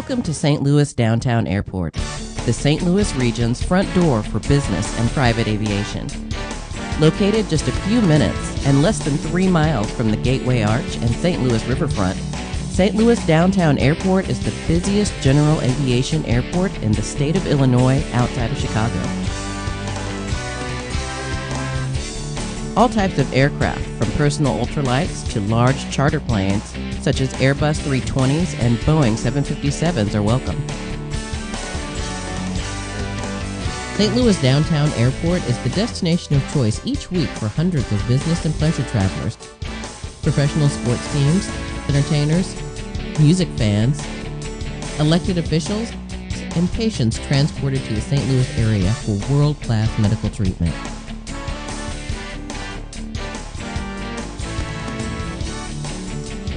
Welcome to St. Louis Downtown Airport, the St. Louis region's front door for business and private aviation. Located just a few minutes and less than 3 miles from the Gateway Arch and St. Louis riverfront, St. Louis Downtown Airport is the busiest general aviation airport in the state of Illinois outside of Chicago. All types of aircraft, from personal ultralights to large charter planes, such as Airbus 320s and Boeing 757s, are welcome. St. Louis Downtown Airport is the destination of choice each week for hundreds of business and pleasure travelers, professional sports teams, entertainers, music fans, elected officials, and patients transported to the St. Louis area for world-class medical treatment.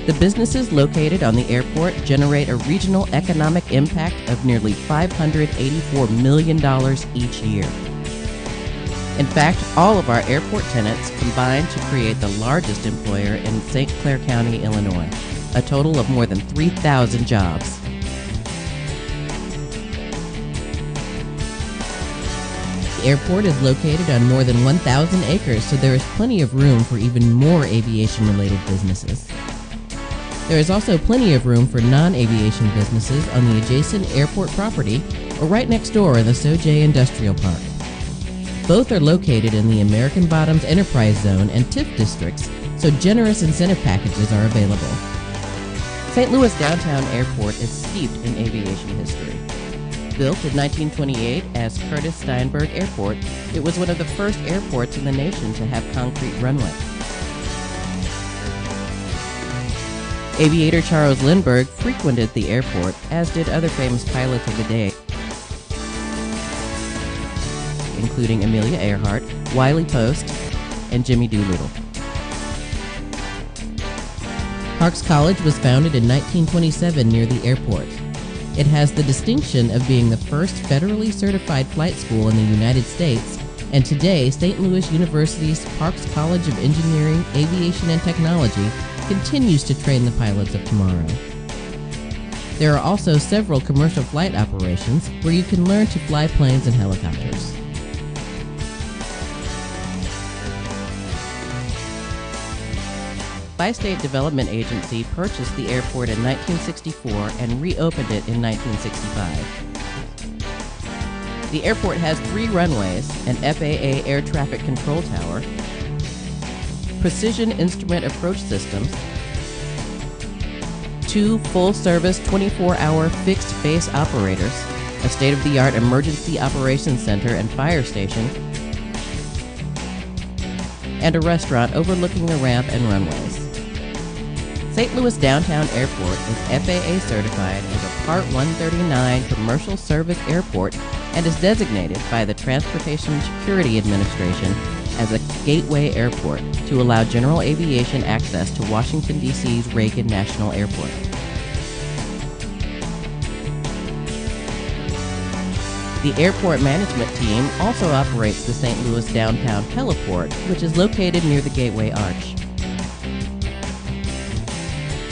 The businesses located on the airport generate a regional economic impact of nearly $584 million each year. In fact, all of our airport tenants combine to create the largest employer in St. Clair County, Illinois, a total of more than 3,000 jobs. The airport is located on more than 1,000 acres, so there is plenty of room for even more aviation-related businesses. There is also plenty of room for non-aviation businesses on the adjacent airport property or right next door in the Sojay Industrial Park. Both are located in the American Bottoms Enterprise Zone and TIF districts, so generous incentive packages are available. St. Louis Downtown Airport is steeped in aviation history. Built in 1928 as Curtis Steinberg Airport, it was one of the first airports in the nation to have concrete runway. Aviator Charles Lindbergh frequented the airport, as did other famous pilots of the day, including Amelia Earhart, Wiley Post, and Jimmy Doolittle. Parks College was founded in 1927 near the airport. It has the distinction of being the first federally certified flight school in the United States, and today St. Louis University's Parks College of Engineering, Aviation, and Technology continues to train the pilots of tomorrow. There are also several commercial flight operations where you can learn to fly planes and helicopters. Bi-State Development Agency purchased the airport in 1964 and reopened it in 1965. The airport has 3 runways, an FAA air traffic control tower, precision instrument approach systems, 2 full-service 24-hour fixed base operators, a state-of-the-art emergency operations center and fire station, and a restaurant overlooking the ramp and runways. St. Louis Downtown Airport is FAA certified as a Part 139 commercial service airport and is designated by the Transportation Security Administration as a gateway airport to allow general aviation access to Washington, D.C.'s Reagan National Airport. The airport management team also operates the St. Louis Downtown Heliport, which is located near the Gateway Arch.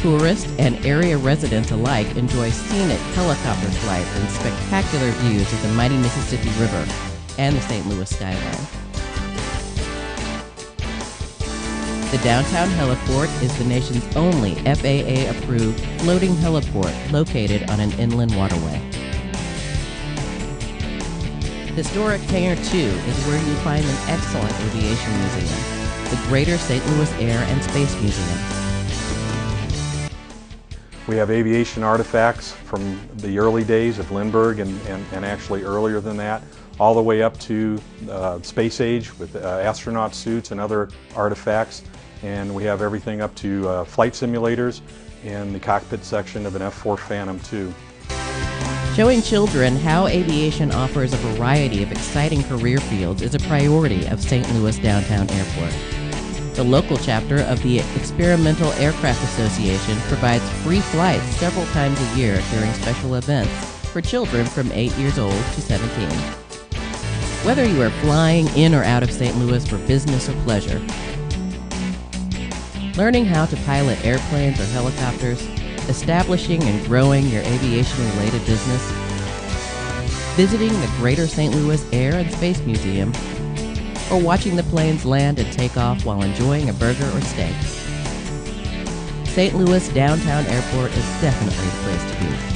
Tourists and area residents alike enjoy scenic helicopter flights and spectacular views of the mighty Mississippi River and the St. Louis skyline. The Downtown Heliport is the nation's only FAA-approved floating heliport located on an inland waterway. Historic Hangar 2 is where you find an excellent aviation museum, the Greater St. Louis Air and Space Museum. We have aviation artifacts from the early days of Lindbergh and actually earlier than that, all the way up to space age with astronaut suits and other artifacts. And we have everything up to flight simulators in the cockpit section of an F-4 Phantom II. Showing children how aviation offers a variety of exciting career fields is a priority of St. Louis Downtown Airport. The local chapter of the Experimental Aircraft Association provides free flights several times a year during special events for children from 8 years old to 17. Whether you are flying in or out of St. Louis for business or pleasure, learning how to pilot airplanes or helicopters, establishing and growing your aviation-related business, visiting the Greater St. Louis Air and Space Museum, or watching the planes land and take off while enjoying a burger or steak. St. Louis Downtown Airport is definitely the place to be.